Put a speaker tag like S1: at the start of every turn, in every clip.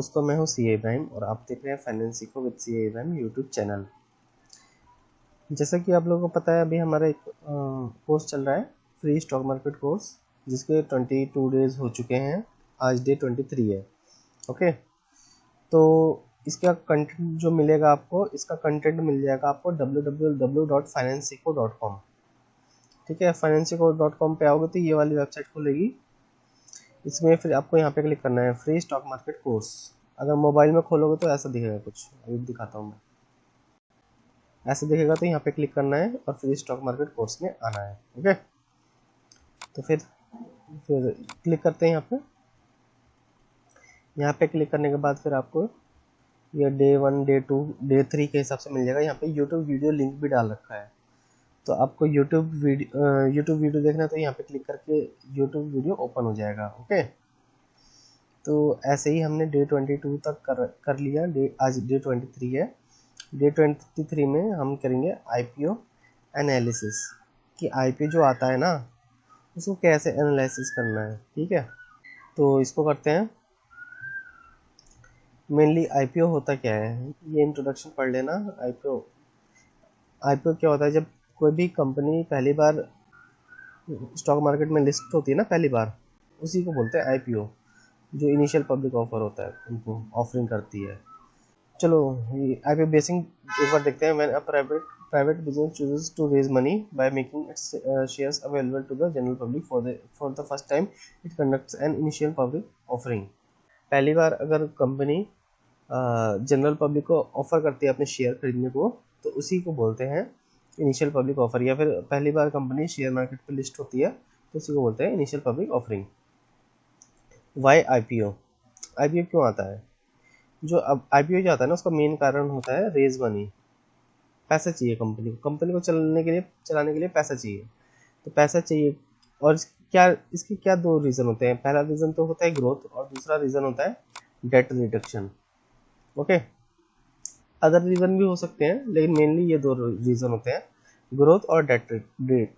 S1: दोस्तों मैं हूं सीए इब्राहिम और आप देख रहे हैं फाइनेंस सीखो with CA Ibrahim YouTube channel. जैसा कि आप लोगों को पता है, अभी हमारा एक कोर्स चल रहा है, फ्री स्टॉक मार्केट कोर्स, जिसके 22 डेज हो चुके हैं। आज डे 23 है। ओके, तो इसका कंटेंट जो मिलेगा आपको, इसका कंटेंट मिल जाएगा आपको www.financeseco.com। ठीक है, financeseco.com पे आओगे तो ये वाली वेबसाइट खुलेगी। इसमें फिर आपको यहाँ पे क्लिक करना है, फ्री स्टॉक मार्केट कोर्स। अगर मोबाइल में खोलोगे तो ऐसा दिखेगा कुछ, अभी दिखाता हूँ मैं। ऐसे दिखेगा तो यहाँ पे क्लिक करना है और फ्री स्टॉक मार्केट कोर्स में आना है। ओके, तो फिर क्लिक करते हैं यहाँ पे क्लिक करने के बाद फिर आपको ये डे 1, डे 2, डे 3 के हिसाब से मिल जाएगा। यहाँ पे यूट्यूब वीडियो लिंक भी डाल रखा है, तो आपको यूट्यूब वीडियो देखना है तो यहाँ पे क्लिक करके यूट्यूब वीडियो ओपन हो जाएगा। ओके, तो ऐसे ही हमने डे 22 तक कर लिया। आज डे 23 है। डे 23 में हम करेंगे आईपीओ एनालिसिस, कि आईपीओ जो आता है ना, उसको कैसे एनालिसिस करना है। ठीक है, तो इसको करते हैं। मेनली आईपीओ होता क्या है, ये इंट्रोडक्शन पढ़ लेना। आईपीओ क्या होता है, जब कोई भी कंपनी पहली बार स्टॉक मार्केट में लिस्ट होती है ना, पहली बार, उसी को बोलते हैं आईपीओ। जो इनिशियल पब्लिक ऑफर होता है, उनको ऑफरिंग करती है। चलो, आईपीओ बेसिक एक बार देखते हैं। When a private business chooses to raise money by making its shares available to the general public for the first time, it conducts an initial public offering. पहली बार अगर कंपनी जनरल पब्लिक को offer करती है अपने share खरीदने को, तो उसी को बोलते हैं इनिशियल पब्लिक ऑफर। या फिर पहली बार कंपनी शेयर मार्केट पर लिस्ट होती है, तो उसी को बोलते हैं initial public offering. Why IPO? IPO क्यों आता है? जो अब आईपीओ जो आता है ना, उसका मेन कारण होता है रेज मनी। पैसा चाहिए कंपनी को चलाने के लिए पैसा चाहिए। तो पैसा चाहिए, और इसके क्या दो रीज़न होते हैं। पहला रीज़न तो होता है ग्रोथ, और दूसरा रीज़न होता है date reduction. Okay, other reason भी हो सकते हैं, लेकिन मेनली ये दो रीज़न होते हैं, ग्रोथ और डेट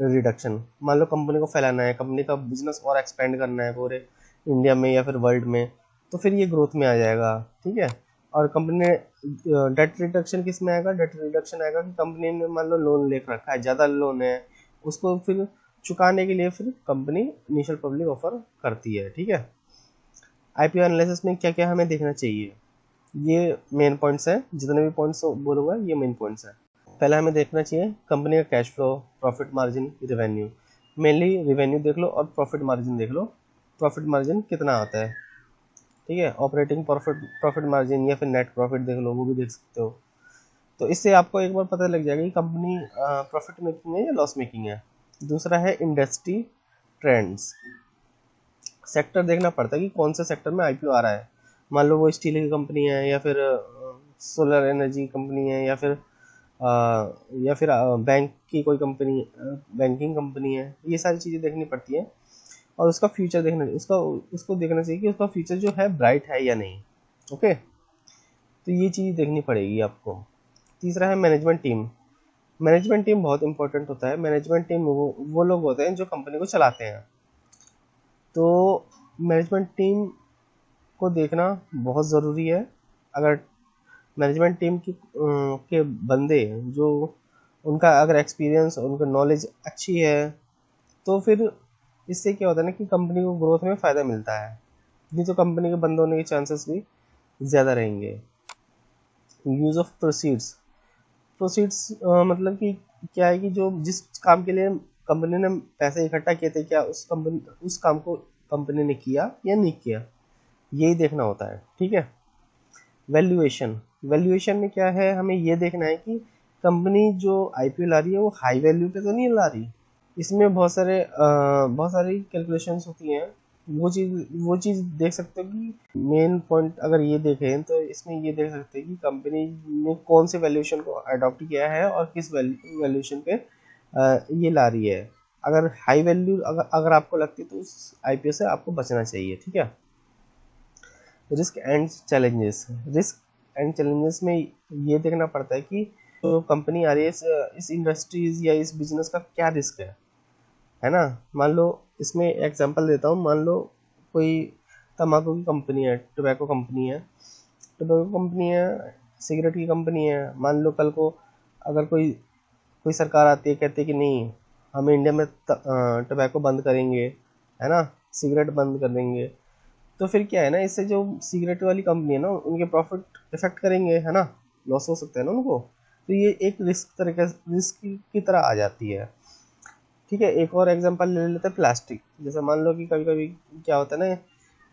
S1: रिडक्शन। मान लो कंपनी को फैलाना है, कंपनी का बिजनेस और एक्सपेंड करना है पूरे इंडिया में या फिर वर्ल्ड में, तो फिर ये ग्रोथ में आ जाएगा। ठीक है, और कंपनी ने डेट रिडक्शन किस में आएगा? डेट रिडक्शन आएगा कि कंपनी ने मान लो लोन ले रखा है, ज़्यादा लोन है, उसको फिर चुकाने के लिए फिर कंपनी इनिशियल पब्लिक ऑफर करती है। ठीक है, आईपीओ एनालिसिस में क्या क्या हमें देखना चाहिए, ये मेन पॉइंट्स हैं। जितने भी पॉइंट्स बोलूँगा ये मेन पॉइंट्स हैं। पहले हमें देखना चाहिए कंपनी का cash flow, profit margin, revenue. Mainly revenue देख लो और प्रॉफिट मार्जिन देख लो। प्रॉफिट मार्जिन कितना आता है, ठीक है, ऑपरेटिंग प्रॉफिट मार्जिन या फिर नेट प्रॉफिट देख लो, वो भी देख सकते हो। तो इससे आपको एक बार पता लग जाएगा कि कंपनी प्रॉफिट मेकिंग है या लॉस मेकिंग है। दूसरा है इंडस्ट्री ट्रेंड्स। सेक्टर देखना पड़ता है कि कौन से सेक्टर में आईपीओ आ रहा है। मान लो वो स्टील की कंपनी है, या फिर सोलर एनर्जी कंपनी है, या फिर बैंक की कोई कंपनी, बैंकिंग कंपनी है। ये सारी चीज़ें देखनी पड़ती है, और उसका फ्यूचर उसको देखना चाहिए कि उसका फ्यूचर जो है ब्राइट है या नहीं। ओके, तो ये चीज़ देखनी पड़ेगी आपको। तीसरा है मैनेजमेंट टीम। मैनेजमेंट टीम बहुत इंपॉर्टेंट होता है। मैनेजमेंट टीम वो लोग होते हैं जो कंपनी को चलाते हैं। तो मैनेजमेंट टीम को देखना बहुत ज़रूरी है। अगर मैनेजमेंट टीम के बंदे, जो उनका अगर एक्सपीरियंस, उनका नॉलेज अच्छी है, तो फिर इससे क्या होता है ना कि कंपनी को ग्रोथ में फ़ायदा मिलता है। नहीं तो कंपनी के बंद होने के चांसेस भी ज़्यादा रहेंगे। यूज़ ऑफ प्रोसीड्स मतलब कि क्या है कि जो जिस काम के लिए कंपनी ने पैसे इकट्ठा किए थे, क्या उस काम को कंपनी ने किया या नहीं किया, यही देखना होता है। ठीक है, वैल्यूएशन में क्या है, हमें ये देखना है कि कंपनी जो आईपीओ ला रही है वो हाई वैल्यू पे तो नहीं ला रही। इसमें बहुत सारी कैलकुलेशंस होती हैं। वो चीज़ देख सकते हो कि मेन पॉइंट अगर ये देखें तो इसमें ये देख सकते हैं कि कंपनी ने कौन से वैल्यूएशन को अडॉप्ट किया है और किस वैल्यूएशन पे ये ला रही है। अगर हाई वैल्यू अगर आपको लगती है तो उस आईपीओ से आपको बचना चाहिए। ठीक है, रिस्क एंड चैलेंजेस में ये देखना पड़ता है कि जो कंपनी आ रही है इस इंडस्ट्रीज या इस बिजनेस का क्या रिस्क है ना। मान लो, इसमें एग्जांपल देता हूँ। मान लो कोई तम्बाकू की कंपनी है, टोबैको कंपनी है, टोबैको कंपनी है, सिगरेट की कंपनी है। मान लो कल को अगर कोई कोई सरकार आती है, कहती है कि नहीं हम इंडिया में टोबैको बंद करेंगे, है ना, सिगरेट बंद कर देंगे, तो फिर क्या है ना, इससे जो सिगरेट वाली कंपनी है ना, उनके प्रॉफिट इफेक्ट करेंगे, है ना, लॉस हो सकता है ना उनको। तो ये एक रिस्क की तरह आ जाती है। ठीक है, एक और एग्जांपल ले लेते हैं, प्लास्टिक। जैसे मान लो कि कभी कभी क्या होता है ना,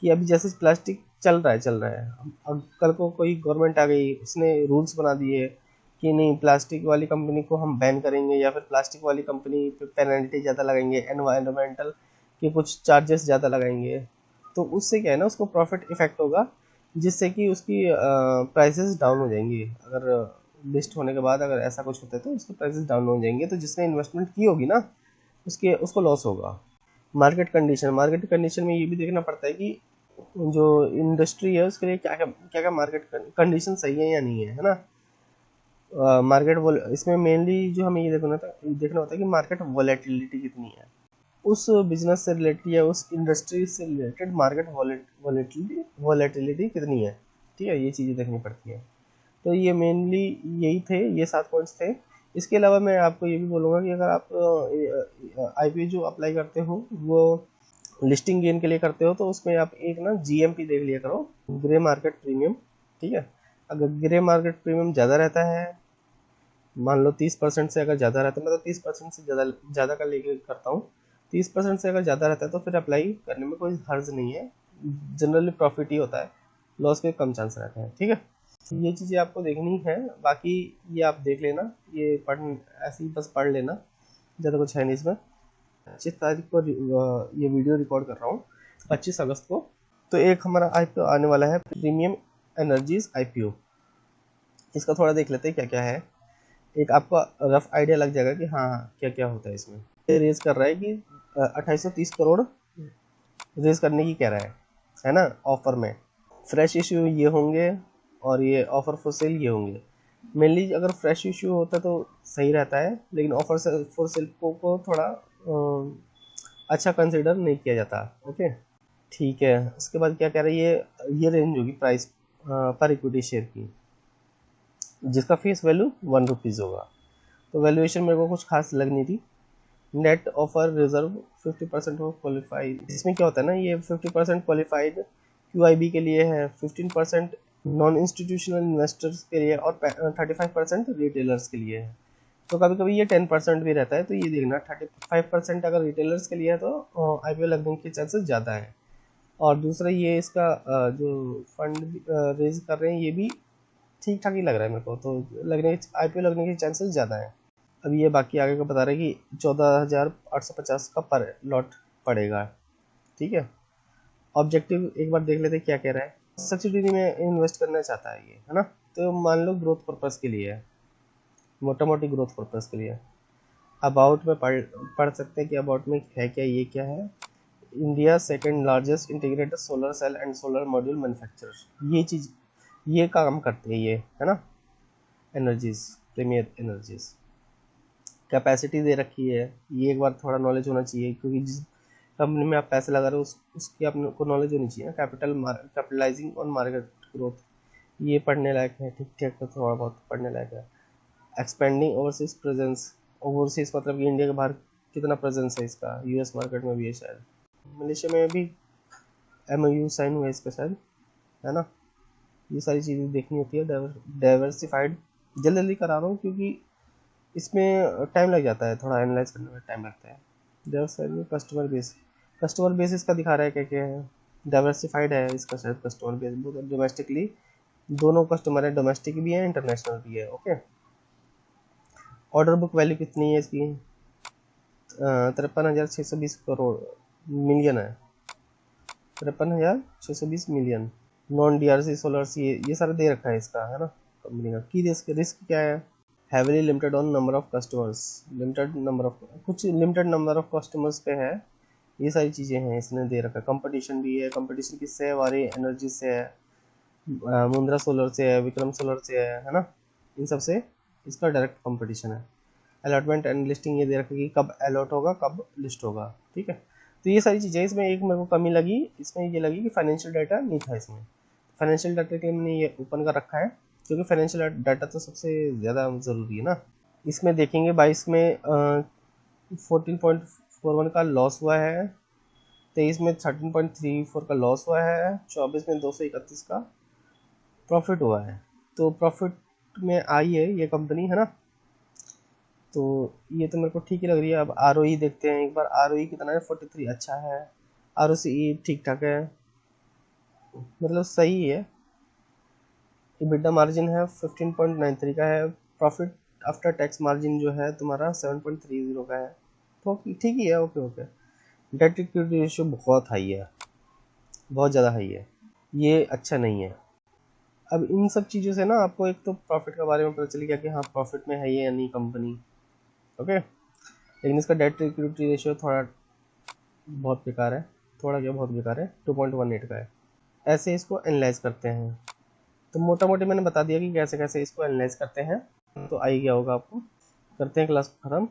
S1: कि अभी जैसे प्लास्टिक चल रहा है, अब कल को कोई गवर्नमेंट आ गई, उसने रूल्स बना दिए कि नहीं प्लास्टिक वाली कंपनी को हम बैन करेंगे, या फिर प्लास्टिक वाली कंपनी पे पेनल्टी ज़्यादा लगाएंगे, एनवायरमेंटल के कुछ चार्जेस ज़्यादा लगाएंगे, तो उससे क्या है ना, उसको प्रॉफिट इफेक्ट होगा, जिससे कि उसकी प्राइसेस डाउन हो जाएंगी। अगर लिस्ट होने के बाद अगर ऐसा कुछ होता है तो उसके प्राइसेस डाउन हो जाएंगे, तो जिसने इन्वेस्टमेंट की होगी ना, उसको लॉस होगा। मार्केट कंडीशन में ये भी देखना पड़ता है कि जो इंडस्ट्री है उसके लिए क्या क्या मार्केट कंडीशन सही है या नहीं है ना। इसमें मेनली जो हमें ये देखना होता है कि मार्केट वॉलेटिलिटी कितनी है, उस बिजनेस से रिलेटेड या उस इंडस्ट्री से रिलेटेड मार्केट वॉलेटिलिटी कितनी है। ठीक है, ये चीज़ें देखनी पड़ती है। तो ये मेनली यही थे, ये 7 पॉइंट्स थे। इसके अलावा मैं आपको ये भी बोलूँगा कि अगर आप आईपीओ जो अप्लाई करते हो वो लिस्टिंग गेन के लिए करते हो, तो उसमें आप एक ना जीएमपी देख लिया करो, ग्रे मार्केट प्रीमियम। ठीक है, अगर ग्रे मार्केट प्रीमियम ज़्यादा रहता है, मान लो 30% से अगर ज़्यादा रहता है, मतलब 30% से ज़्यादा का लेके करता हूँ, 30% से अगर ज़्यादा रहता है तो फिर अप्लाई करने में कोई हर्ज नहीं है, जनरली प्रॉफिट ही होता है, लॉस के कम चांस रहते हैं। ठीक है, ये चीज़ें आपको देखनी है, बाकी ये आप देख लेना, ये ऐसे ही बस पढ़ लेना, ज़्यादा कुछ है नहीं इसमें। 25 तारीख को ये वीडियो रिकॉर्ड कर रहा हूँ, 25 अगस्त को। तो एक हमारा आईपीओ आने वाला है, प्रीमियम एनर्जीज आईपीओ। इसका थोड़ा देख लेते हैं क्या क्या है, एक आपका रफ आइडिया लग जाएगा कि हाँ क्या क्या होता है इसमें। ये रेज कर रहा है कि 2830 करोड़ रेज करने की कह रहा है ना, ऑफर में। फ्रेश इश्यू ये होंगे और ये ऑफर फॉर सेल ये होंगे। मेनली अगर फ्रेश इश्यू होता है तो सही रहता है, लेकिन ऑफर फॉर सेल को थोड़ा अच्छा कंसिडर नहीं किया जाता। ओके, ठीक है। उसके बाद क्या कह रही है, ये रेंज होगी प्राइस पर इक्विटी शेयर की, जिसका फेस वैल्यू 1 रुपीज़ होगा। तो वैल्यूएशन मेरे को कुछ खास लग नहीं थी। Net offer reserve 50% of qualified, इसमें क्या होता है ना, ये 50% क्वालिफाइड QIB के लिए है, 15% नॉन इंस्टीट्यूशनल इन्वेस्टर्स के लिए और 35% रिटेलर्स के लिए है। तो कभी कभी ये 10% भी रहता है, तो ये देखना 35% अगर रिटेलर्स के लिए है तो IPO लगने के चांसेस ज़्यादा है। और दूसरा ये इसका जो फंड रेज कर रहे हैं ये भी ठीक ठाक ही लग रहा है मेरे को, तो IPO लगने के चांसेस ज़्यादा है। अब ये बाकी आगे का बता रहा है कि 14,850 का पर लॉट पड़ेगा। ठीक है, ऑब्जेक्टिव एक बार देख लेते क्या कह रहा है। सब्सिडरी में इन्वेस्ट करना चाहता है ये, है ना, तो मान लो ग्रोथ पर्पस के लिए है, मोटा मोटी ग्रोथ पर्पस के लिए। अबाउट में पढ़ सकते हैं कि अबाउट में है क्या, ये क्या है, India second largest integrated solar cell and solar module manufacturer, ये चीज़ ये काम करते हैं ये, है ना, एनर्जीज, प्रीमियर एनर्जीज। कैपेसिटी दे रखी है, ये एक बार थोड़ा नॉलेज होना चाहिए, क्योंकि जिस कंपनी में आप पैसे लगा रहे हो उसकी आपको नॉलेज होनी चाहिए। कैपिटलाइजिंग ऑन मार्केट ग्रोथ, ये पढ़ने लायक है, ठीक ठाक तो थोड़ा बहुत पढ़ने लायक है। एक्सपेंडिंग ओवरसीज प्रेजेंस, ओवरसीज मतलब कि इंडिया के बाहर कितना प्रेजेंस है इसका, US मार्केट में भी है शायद, मलेशिया में भी MOU साइन हुआ है इसका शायद, है ना। ये सारी चीज़ें देखनी होती है। डाइवर्सिफाइड जल्दी करा रहा हूँ क्योंकि इसमें टाइम लग जाता है, थोड़ा एनालाइज करने में टाइम लगता है। डाइवर्सिफाइड कस्टमर बेस इसका दिखा रहा है क्या क्या है। डाइवर्सिफाइड है इसका शायद कस्टमर बेस, डोमेस्टिकली दोनों कस्टमर है, डोमेस्टिक भी है इंटरनेशनल भी है। ओके, ऑर्डर बुक वैल्यू कितनी है इसकी, 53,620 करोड़ मिलियन है, 53,620 मिलियन। नॉन DRC सोलर्स ये सारा दे रखा है इसका, है ना, कंपनी का। की रिस्क क्या है, heavily limited on number of customers, कुछ लिमिटेड नंबर ऑफ कस्टमर्स पे है, ये सारी चीज़ें हैं इसने दे रखा है। कंपटीशन भी है, कंपटीशन किससे है, वारी एनर्जी से है, मुंद्रा सोलर से है, विक्रम सोलर से है ना, इन सब से इसका डायरेक्ट कंपटीशन है। अलॉटमेंट एंड लिस्टिंग ये दे रखा है कि कब अलॉट होगा कब लिस्ट होगा। ठीक है, तो ये सारी चीज़ें, इसमें एक मेरे को कमी लगी, इसमें ये लगी कि फाइनेंशियल डाटा नहीं था इसमें। फाइनेंशियल डाटा के लिए मैंने ये ओपन कर रखा है, क्योंकि फाइनेंशियल डाटा तो सबसे ज़्यादा ज़रूरी है ना। इसमें देखेंगे 22 में 14.41 का लॉस हुआ है, 23 में 13.34 का लॉस हुआ है, 24 में 231 का प्रॉफिट हुआ है। तो प्रॉफिट में आई है ये कंपनी, है ना। तो ये तो मेरे को ठीक ही लग रही है। अब ROE देखते हैं एक बार, ROE कितना है, 43, अच्छा है। ROCE ठीक ठाक है, मतलब सही है। EBITDA मार्जिन है 15.93 का है। प्रॉफिट आफ्टर टैक्स मार्जिन जो है तुम्हारा 7.30 का है, तो ठीक ही है, okay okay. Debt equity ratio बहुत हाई है, बहुत ज़्यादा हाई है, ये अच्छा नहीं है। अब इन सब चीज़ों से ना आपको एक तो प्रॉफिट के बारे में पता चल गया कि हाँ प्रॉफिट में है ये या नहीं कंपनी, ओके। लेकिन इसका डेट इक्विटी रेशियो थोड़ा बहुत बेकार है, थोड़ा क्या बहुत बेकार है, 2.18 का है। ऐसे इसको एनालाइज करते हैं। तो मोटा मोटी मैंने बता दिया कि कैसे कैसे इसको एनालाइज करते हैं, तो आई गया होगा आपको। करते हैं क्लास को ख़त्म।